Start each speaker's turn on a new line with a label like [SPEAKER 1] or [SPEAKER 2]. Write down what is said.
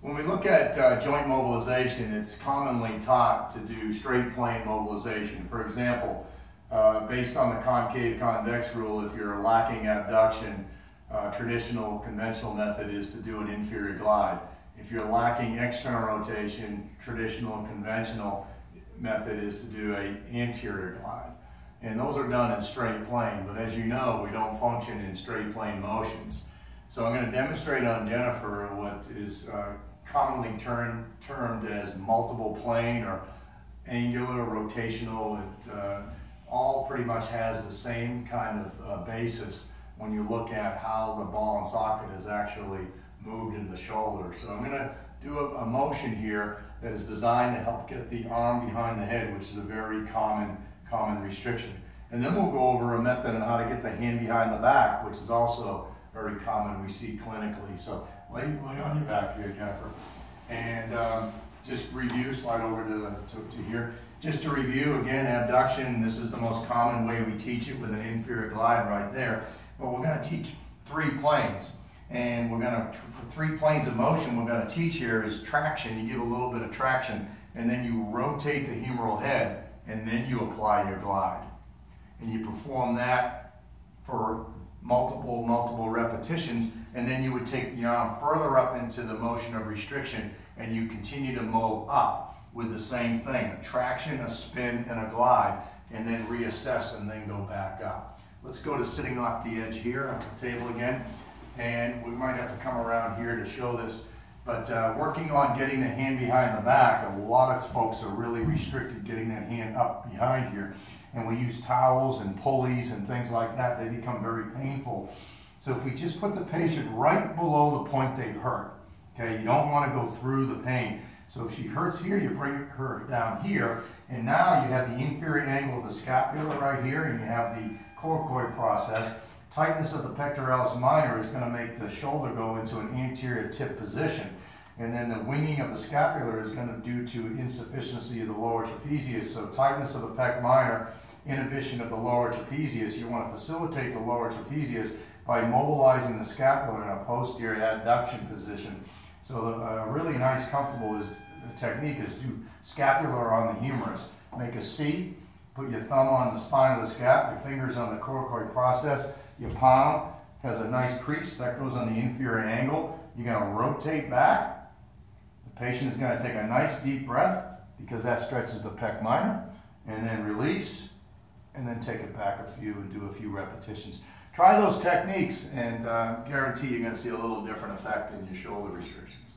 [SPEAKER 1] When we look at joint mobilization, it's commonly taught to do straight plane mobilization. For example, based on the concave convex rule, if you're lacking abduction, traditional conventional method is to do an inferior glide. If you're lacking external rotation, traditional and conventional method is to do an anterior glide. And those are done in straight plane, but as you know, we don't function in straight plane motions. So I'm going to demonstrate on Jennifer what is commonly termed as multiple plane or angular rotational. It all pretty much has the same kind of basis when you look at how the ball and socket is actually moved in the shoulder. So I'm going to do a motion here that is designed to help get the arm behind the head, which is a very common restriction. And then we'll go over a method on how to get the hand behind the back, which is also very common we see clinically. So lay on your back here, Jennifer. And just review, slide over to here. Just to review, again, abduction, this is the most common way we teach it with an inferior glide right there. But we're going to teach 3 planes. And we're going to, 3 planes of motion we're going to teach here is traction. You give a little bit of traction, and then you rotate the humeral head, and then you apply your glide. And you perform that for multiple repetitions, and then you would take the arm further up into the motion of restriction, and you continue to move up with the same thing, a traction, a spin, and a glide, and then reassess and then go back up. Let's go to sitting off the edge here on the table again, and we might have to come around here to show this, but working on getting the hand behind the back, a lot of folks are really restricted getting that hand up behind here. And we use towels and pulleys and things like that. They become very painful. So if we just put the patient right below the point they hurt, okay, you don't want to go through the pain. So if she hurts here, you bring her down here, and now you have the inferior angle of the scapula right here, and you have the coracoid process. Tightness of the pectoralis minor is going to make the shoulder go into an anterior tip position. And then the winging of the scapula is going to due to insufficiency of the lower trapezius. So tightness of the pec minor, inhibition of the lower trapezius. You want to facilitate the lower trapezius by mobilizing the scapula in a posterior adduction position. So a really nice, comfortable technique is do scapular on the humerus. Make a C, put your thumb on the spine of the scap, your fingers on the coracoid process, your palm has a nice crease that goes on the inferior angle. You're going to rotate back. The patient is going to take a nice deep breath because that stretches the pec minor, and then release, and then take it back a few and do a few repetitions. Try those techniques and guarantee you're going to see a little different effect in your shoulder restrictions.